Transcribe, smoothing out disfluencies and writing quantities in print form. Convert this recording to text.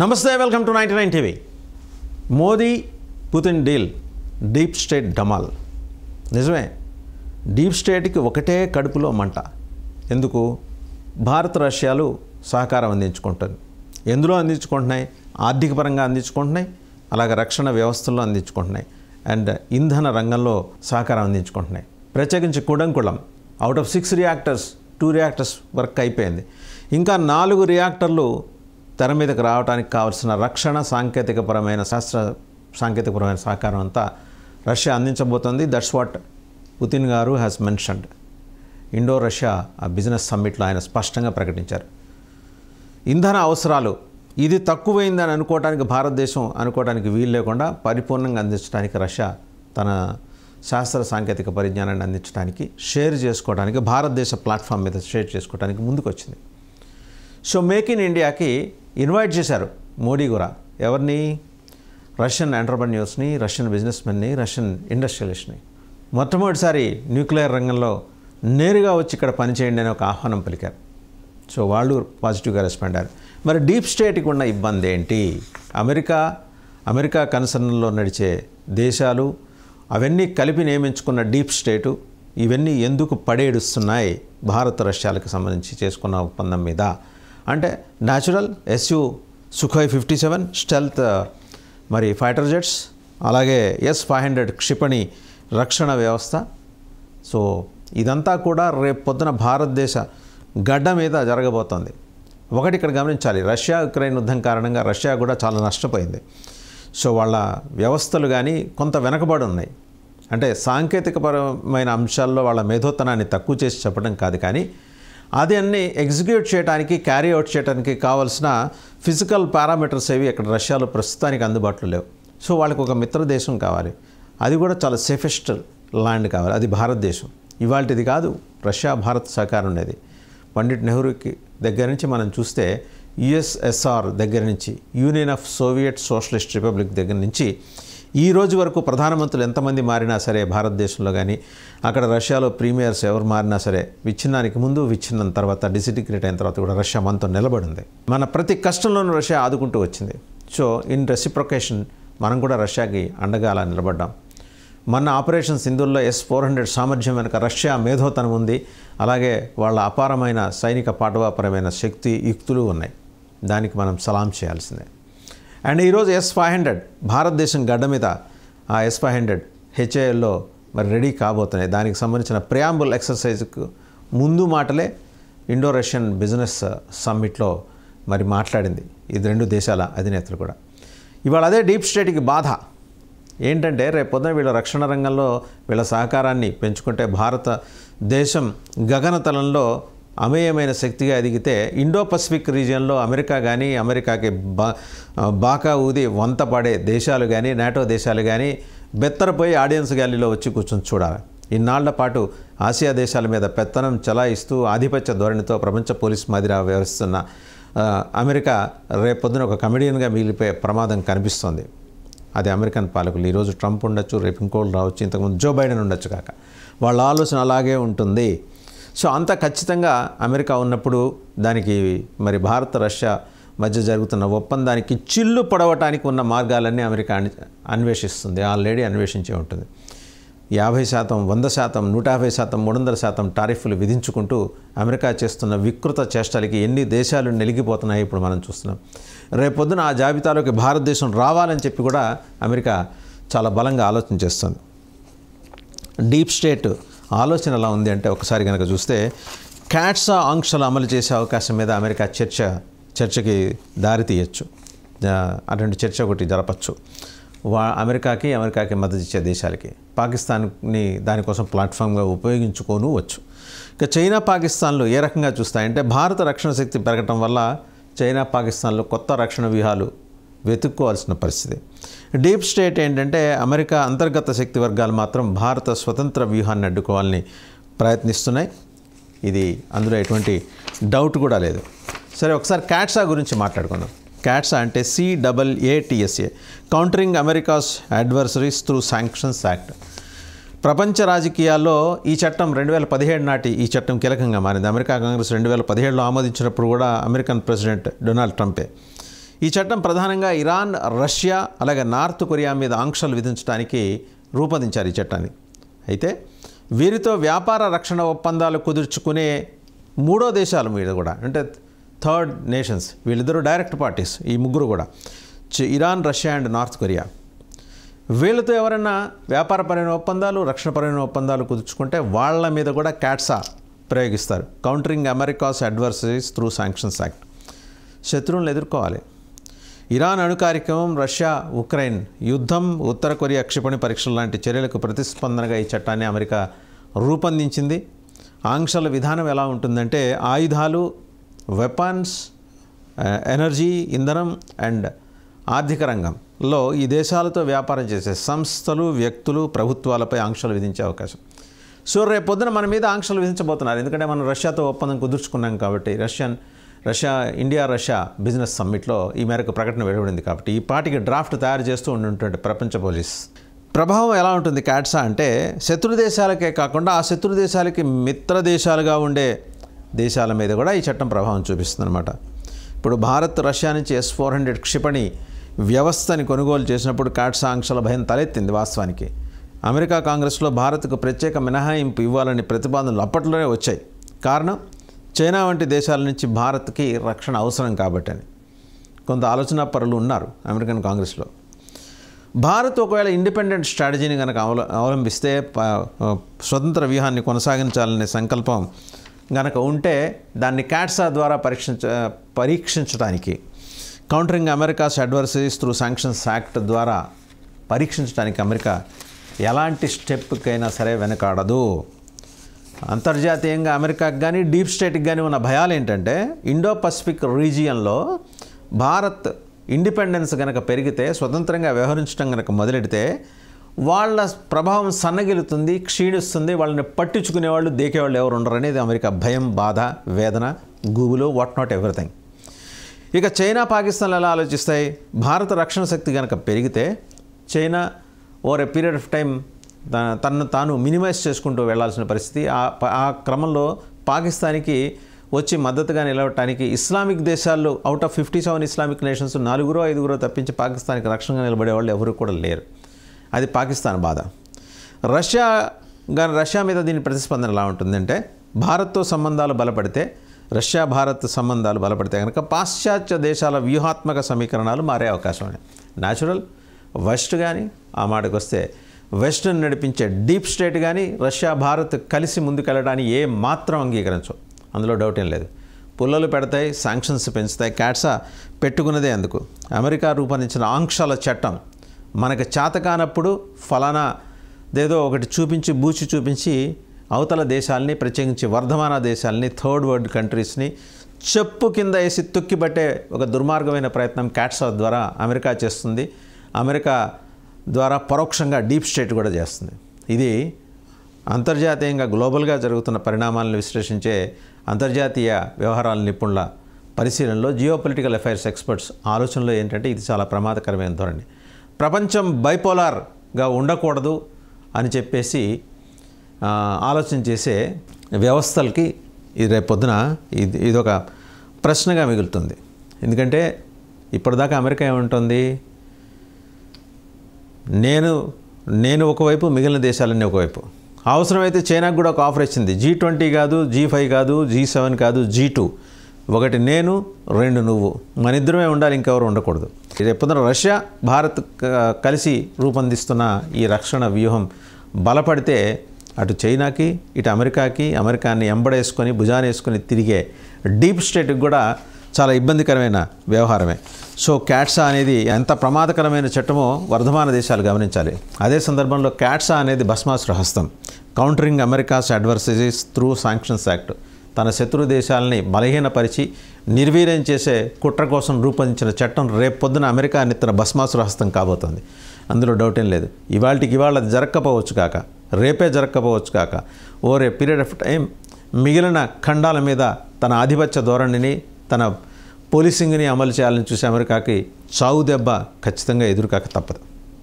నమస్తే, welcome to 99 TV. Modi Putin deal, deep state డమాల్. నిజమే, డీప్ స్టేట్కి ఒకటే కడుపులో మంట. ఎందుకు? భారత్ రష్యాలు సహకారం అందించుకుంటుంది. ఎందులో అందించుకుంటున్నాయి? ఆర్థిక పరంగా అందించుకుంటున్నాయి, అలాగే రక్షణ వ్యవస్థల్లో అందించుకుంటున్నాయి, అండ్ ఇంధన రంగంలో సహకారం అందించుకుంటున్నాయి. ప్రత్యేకించి Kudankulam out of 6 reactors 2 reactors work అయిపోయింది. ఇంకా 4 రియాక్టర్లు తెర మీదకి రావడానికి కావాల్సిన రక్షణ సాంకేతికపరమైన సాంకేతికపరమైన సహకారం అంతా రష్యా అందించబోతోంది. దట్స్ వాట్ పుతిన్ గారు has mentioned. Indo Russia business సమ్మిట్లో ఆయన స్పష్టంగా ప్రకటించారు. ఇంధన అవసరాలు ఇది తక్కువైందని భారతదేశం అనుకోవడానికి వీలు లేకుండా పరిపూర్ణంగా అందించడానికి రష్యా తన శాస్త్ర సాంకేతిక పరిజ్ఞానాన్ని అందించడానికి, షేర్ చేసుకోవడానికి, భారతదేశ ప్లాట్ఫామ్ మీద షేర్ చేసుకోవడానికి ముందుకు వచ్చింది. సో మేక్ ఇన్ ఇండియాకి ఇన్వైట్ చేశారు మోడీ కూడా. ఎవరిని? రష్యన్ ఎంటర్ప్రెన్యూర్స్ని, రష్యన్ బిజినెస్మెన్ని, రష్యన్ ఇండస్ట్రియలిస్ట్ని. మొట్టమొదటిసారి న్యూక్లియర్ రంగంలో నేరుగా వచ్చి ఇక్కడ పనిచేయండి అని ఒక ఆహ్వానం పలికారు. సో వాళ్ళు పాజిటివ్గా రెస్పాండ్ అయ్యారు. మరి డీప్ స్టేట్కి ఉన్న ఇబ్బంది ఏంటి? అమెరికా కన్సర్న్లో నడిచే దేశాలు అవన్నీ కలిపి నియమించుకున్న డీప్ స్టేటు ఇవన్నీ ఎందుకు పడేడుస్తున్నాయి భారత్ రష్యాలకు సంబంధించి చేసుకున్న ఒప్పందం మీద? అంటే న్యాచురల్ SU సుఖోయ్ 57 స్టెల్త్ మరి ఫైటర్ జెట్స్, అలాగే S-500 క్షిపణి రక్షణ వ్యవస్థ. సో ఇదంతా కూడా రేపు పొద్దున భారతదేశ గడ్డ మీద జరగబోతోంది. ఒకటి ఇక్కడ గమనించాలి, రష్యా ఉక్రెయిన్ యుద్ధం కారణంగా రష్యా కూడా చాలా నష్టపోయింది. సో వాళ్ళ వ్యవస్థలు కానీ కొంత వెనకబడి ఉన్నాయి. అంటే సాంకేతికపరమైన అంశాల్లో వాళ్ళ మేధోత్తనాన్ని తక్కువ చేసి చెప్పడం కాదు, కానీ అది అన్నీ ఎగ్జిక్యూట్ చేయడానికి, క్యారీ అవుట్ చేయడానికి కావాల్సిన ఫిజికల్ పారామీటర్స్ ఏవి ఇక్కడ రష్యాలో ప్రస్తుతానికి అందుబాటులో లేవు. సో వాళ్ళకి ఒక మిత్ర దేశం కావాలి, అది కూడా చాలా సేఫెస్ట్ ల్యాండ్ కావాలి, అది భారతదేశం. ఇవాళది కాదు, రష్యా భారత్ సహకారం ఉండేది. పండిట్ నెహ్రూకి దగ్గర నుంచి మనం చూస్తే USSR దగ్గర నుంచి, union of Soviet socialist republic దగ్గర నుంచి ఈ రోజు వరకు ప్రధానమంత్రులు ఎంతమంది మారినా సరే భారతదేశంలో కానీ, అక్కడ రష్యాలో ప్రీమియర్స్ ఎవరు మారినా సరే, విచ్ఛిన్నానికి ముందు, విచ్ఛిన్నం తర్వాత, డిసింటిగ్రేట్ అయిన తర్వాత కూడా రష్యా మనతో నిలబడింది. మన ప్రతి కష్టంలోనూ రష్యా ఆదుకుంటూ వచ్చింది. సో ఇన్ రెసిప్రొకేషన్ మనం కూడా రష్యాకి అండగా అలా నిలబడ్డాం. మన ఆపరేషన్ సింధూర్లో S-400 సామర్థ్యం వెనుక రష్యా మేధోతనం ఉంది. అలాగే వాళ్ళ అపారమైన సైనిక పాఠవాపరమైన శక్తి, యుక్తులు ఉన్నాయి. దానికి మనం సలాం చేయాల్సిందే. అండ్ ఈరోజు S-500 భారతదేశం గడ్డ మీద ఆ S-500 HALలో మరి రెడీ కాబోతున్నాయి. దానికి సంబంధించిన ప్రియాంబుల్ ఎక్సర్సైజ్కు ముందు మాటలే ఇండో రష్యన్ బిజినెస్ సమ్మిట్లో మరి మాట్లాడింది ఈ 2 దేశాల అధినేతలు కూడా. ఇవాళ అదే డీప్ స్టేట్కి బాధ ఏంటంటే, రేపు పొద్దున వీళ్ళ రక్షణ రంగంలో వీళ్ళ సహకారాన్ని పెంచుకుంటే భారతదేశం గగనతలంలో అమేయమైన శక్తిగా ఎదిగితే, ఇండో పసిఫిక్ రీజియన్లో అమెరికా కానీ, అమెరికాకి బాకా ఊది వంత పడే దేశాలు కానీ, నాటో దేశాలు కానీ బెత్తరపోయి ఆడియన్స్ గ్యాలరీలో వచ్చి కూర్చొని చూడాలి. ఇన్నాళ్ల పాటు ఆసియా దేశాల మీద పెత్తనం చలాయిస్తూ ఆధిపత్య ధోరణితో ప్రపంచ పోలీస్ మాదిరిగా వ్యవహరిస్తున్న అమెరికా రేపొద్దున ఒక కమెడియన్గా మిగిలిపోయే ప్రమాదం కనిపిస్తోంది. అది అమెరికన్ పాలకులు. ఈరోజు ట్రంప్ ఉండొచ్చు, రేపు ఇంకోళ్ళు రావచ్చు, ఇంతకుముందు జో బైడెన్ ఉండొచ్చు కాక, వాళ్ళ ఆలోచన అలాగే ఉంటుంది. సో అంత ఖచ్చితంగా అమెరికా ఉన్నప్పుడు దానికి మరి భారత రష్యా మధ్య జరుగుతున్న ఒప్పందానికి చిల్లు పడవటానికి ఉన్న మార్గాలన్నీ అమెరికా అన్వేషిస్తుంది, ఆల్రెడీ అన్వేషించే ఉంటుంది. 50%, 100%, 150%, 300% టారిఫ్లు విధించుకుంటూ అమెరికా చేస్తున్న వికృత చేష్టలకి ఎన్ని దేశాలు నెలిగిపోతున్నాయి ఇప్పుడు మనం చూస్తున్నాం. రేపొద్దున ఆ జాబితాలోకి భారతదేశం రావాలని చెప్పి కూడా అమెరికా చాలా బలంగా ఆలోచన చేస్తుంది. డీప్ స్టేట్ ఆలోచన ఎలా ఉంది అంటే, ఒకసారి కనుక చూస్తే క్యాట్సా ఆంక్షలు అమలు చేసే అవకాశం మీద అమెరికా చర్చకి దారి తీయచ్చు. అటువంటి చర్చ ఒకటి జరపచ్చు. అమెరికాకి మద్దతు ఇచ్చే దేశాలకి, పాకిస్తాన్ని దానికోసం ప్లాట్ఫామ్గా ఉపయోగించుకోను వచ్చు. ఇక చైనా పాకిస్తాన్లు ఏ రకంగా చూస్తాయంటే, భారత రక్షణ శక్తి పెరగటం వల్ల చైనా పాకిస్తాన్లో కొత్త రక్షణ వ్యూహాలు వెతుక్కోవాల్సిన పరిస్థితి. డీప్ స్టేట్ ఏంటంటే, అమెరికా అంతర్గత శక్తి వర్గాలు మాత్రం భారత స్వతంత్ర వ్యూహాన్ని అడ్డుకోవాలని ప్రయత్నిస్తున్నాయి. ఇది అందులో ఎటువంటి డౌట్ కూడా లేదు. సరే, ఒకసారి క్యాట్సా గురించి మాట్లాడుకుందాం. క్యాట్సా అంటే CAATSA, countering America's adversaries through sanctions act. ప్రపంచ రాజకీయాల్లో ఈ చట్టం 2017 నాటి ఈ చట్టం కీలకంగా మారింది. అమెరికా కాంగ్రెస్ 2017లో ఆమోదించినప్పుడు కూడా అమెరికన్ ప్రెసిడెంట్ డొనాల్డ్ ట్రంపే ఈ చట్టం ప్రధానంగా ఇరాన్, రష్యా అలాగే నార్త్ కొరియా మీద ఆంక్షలు విధించడానికి రూపొందించారు ఈ చట్టాన్ని. అయితే వీరితో వ్యాపార రక్షణ ఒప్పందాలు కుదుర్చుకునే మూడో దేశాల మీద కూడా, అంటే థర్డ్ నేషన్స్, వీళ్ళిద్దరూ డైరెక్ట్ పార్టీస్, ఈ ముగ్గురు కూడా Iran, Russia and north Korea, వీళ్ళతో ఎవరైనా వ్యాపారపరమైన ఒప్పందాలు, రక్షణపరమైన ఒప్పందాలు కుదుర్చుకుంటే వాళ్ళ మీద కూడా క్యాట్సా ప్రయోగిస్తారు. Countering America's adversaries through sanctions act. శత్రువులను ఎదుర్కోవాలి. ఇరాన్ అణు కార్యక్రమం, రష్యా ఉక్రెయిన్ యుద్ధం, ఉత్తర కొరియా క్షిపణి పరీక్షలు లాంటి చర్యలకు ప్రతిస్పందనగా ఈ చట్టాన్ని అమెరికా రూపొందించింది. ఆంక్షల విధానం ఎలా ఉంటుందంటే ఆయుధాలు, వెపన్స్, ఎనర్జీ, ఇంధనం అండ్ ఆర్థిక రంగంలో ఈ దేశాలతో వ్యాపారం చేసే సంస్థలు, వ్యక్తులు, ప్రభుత్వాలపై ఆంక్షలు విధించే అవకాశం. సో రేపొద్దున మన మీద ఆంక్షలు విధించబోతున్నారు. ఎందుకంటే మనం రష్యాతో ఒప్పందం కుదుర్చుకున్నాం కాబట్టి, ఇండియా రష్యా బిజినెస్ సమ్మిట్లో ఈ మేరకు ప్రకటన వెలువడింది కాబట్టి ఈ పార్టీకి డ్రాఫ్ట్ తయారు చేస్తూ ఉన్నటువంటి ప్రపంచ పోలీస్. ప్రభావం ఎలా ఉంటుంది క్యాట్సా అంటే శత్రు దేశాలకే కాకుండా ఆ శత్రు దేశాలకి మిత్ర దేశాలుగా ఉండే దేశాల మీద కూడా ఈ చట్టం ప్రభావం చూపిస్తుందన్నమాట. ఇప్పుడు భారత్ రష్యా నుంచి S-400 క్షిపణి వ్యవస్థని కొనుగోలు చేసినప్పుడు క్యాట్సా ఆంక్షల భయం తలెత్తింది. వాస్తవానికి అమెరికా కాంగ్రెస్లో భారత్కు ప్రత్యేక మినహాయింపు ఇవ్వాలని ప్రతిపాదనలు అప్పట్లోనే వచ్చాయి. కారణం చైనా వంటి దేశాల నుంచి భారత్కి రక్షణ అవసరం కాబట్టి అని కొంత ఆలోచన పరులు ఉన్నారు అమెరికన్ కాంగ్రెస్లో. భారత్ ఒకవేళ ఇండిపెండెంట్ స్ట్రాటజీని కనుక అవలంబిస్తే, స్వతంత్ర వ్యూహాన్ని కొనసాగించాలనే సంకల్పం కనుక ఉంటే దాన్ని క్యాట్సా ద్వారా పరీక్షించడానికి, countering America's adversaries through sanctions act ద్వారా పరీక్షించడానికి అమెరికా ఎలాంటి స్టెప్కైనా సరే వెనకాడదు. అంతర్జాతీయంగా అమెరికాకి కానీ డీప్ స్టేట్కి కానీ ఉన్న భయాలు ఏంటంటే ఇండో పసిఫిక్ రీజియన్లో భారత్ ఇండిపెండెన్స్ కనుక పెరిగితే, స్వతంత్రంగా వ్యవహరించడం కనుక మొదలెడితే వాళ్ళ ప్రభావం సన్నగిలుతుంది, క్షీణిస్తుంది, వాళ్ళని పట్టించుకునేవాళ్ళు, దేకేవాళ్ళు ఎవరు ఉండరు అనేది అమెరికా భయం, బాధ, వేదన, గూగులు, వాట్ నాట్ ఎవ్రీథింగ్. ఇక చైనా, పాకిస్తాన్లు ఎలా ఆలోచిస్తాయి? భారత రక్షణ శక్తి కనుక పెరిగితే China over a period of time తనను తాను మినిమైజ్ చేసుకుంటూ వెళ్లాల్సిన పరిస్థితి. ఆ క్రమంలో పాకిస్తాన్కి వచ్చి మద్దతుగా నిలవటానికి ఇస్లామిక్ దేశాల్లో అవుట్ ఆఫ్ 57 ఇస్లామిక్ నేషన్స్ 4-5 తప్పించి పాకిస్తాన్కి రక్షణగా నిలబడే వాళ్ళు ఎవరు కూడా లేరు. అది పాకిస్తాన్ బాధ. రష్యా మీద దీని ప్రతిస్పందన ఎలా ఉంటుందంటే భారత్తో సంబంధాలు బలపడితే, రష్యా భారత్ సంబంధాలు బలపడితే కనుక పాశ్చాత్య దేశాల వ్యూహాత్మక సమీకరణాలు మారే అవకాశం ఉన్నాయి. న్యాచురల్ వెస్ట్ కానీ, ఆ మాటకు వస్తే వెస్ట్ని నడిపించే డీప్ స్టేట్ కానీ రష్యా, భారత్ కలిసి ముందుకెళ్ళడానికి ఏ మాత్రం అంగీకరించవు, అందులో డౌట్ ఏం లేదు. పుల్లలు పెడతాయి, శాంక్షన్స్ పెంచుతాయి. క్యాట్సా పెట్టుకున్నదే అందుకు. అమెరికా రూపొందించిన ఆంక్షల చట్టం మనకు చేతకానప్పుడు ఫలానాదేదో ఒకటి బూచి చూపించి అవతల దేశాలని, ప్రత్యేకించి వర్ధమాన దేశాలని, థర్డ్ వరల్డ్ కంట్రీస్ని చెప్పు కింద వేసి తొక్కిపట్టే ఒక దుర్మార్గమైన ప్రయత్నం క్యాట్సా ద్వారా అమెరికా చేస్తుంది. అమెరికా ద్వారా పరోక్షంగా డీప్ స్టేట్ కూడా చేస్తుంది. ఇది అంతర్జాతీయంగా గ్లోబల్గా జరుగుతున్న పరిణామాలను విశ్లేషించే అంతర్జాతీయ వ్యవహారాల నిపుణుల పరిశీలనలో, జియోపొలిటికల్ అఫైర్స్ ఎక్స్పర్ట్స్ ఆలోచనలో ఏంటంటే ఇది చాలా ప్రమాదకరమైన ధోరణి. ప్రపంచం బైపోలార్గా ఉండకూడదు అని చెప్పేసి ఆలోచన చేసే వ్యవస్థలకి ఇది రేపొద్దున ఇదొక ప్రశ్నగా మిగులుతుంది. ఎందుకంటే ఇప్పటిదాకా అమెరికా ఏముంటుంది, నేను ఒకవైపు, మిగిలిన దేశాలన్నీ ఒకవైపు. అవసరమైతే చైనాకు కూడా ఒక ఆఫర్ ఇచ్చింది. G20 కాదు, G5 కాదు, G7 కాదు, G2. ఒకటి నేను, 2 నువ్వు, మన ఇద్దరమే ఉండాలి, ఇంకెవరు ఉండకూడదు. రేపొద్దున రష్యా, భారత్ కలిసి రూపొందిస్తున్న ఈ రక్షణ వ్యూహం బలపడితే అటు చైనాకి, ఇటు అమెరికాని ఎంబడేసుకొని భుజానేసుకొని తిరిగే డీప్ స్టేట్కి కూడా చాలా ఇబ్బందికరమైన వ్యవహారమే. సో క్యాట్సా అనేది ఎంత ప్రమాదకరమైన చట్టమో వర్ధమాన దేశాలు గమనించాలి. అదే సందర్భంలో క్యాట్సా అనేది భస్మాసుర హస్తం. Countering America's adversaries through sanctions act తన శత్రు దేశాలని బలహీనపరిచి నిర్వీర్యం చేసే కుట్ర కోసం రూపొందించిన చట్టం రేపొద్దున అమెరికా నెత్తిన భస్మాసుర హస్తం కాబోతుంది. అందులో డౌట్ ఏం లేదు. ఇవాళ అది జరగకపోవచ్చు కాక, రేపే జరగకపోవచ్చు కాక, over a period of time మిగిలిన ఖండాల మీద తన ఆధిపత్య ధోరణిని, తన పోలీసింగ్ని అమలు చేయాలని చూసి అమెరికాకి చావు దెబ్బ ఖచ్చితంగా ఎదురుకాక తప్పదు.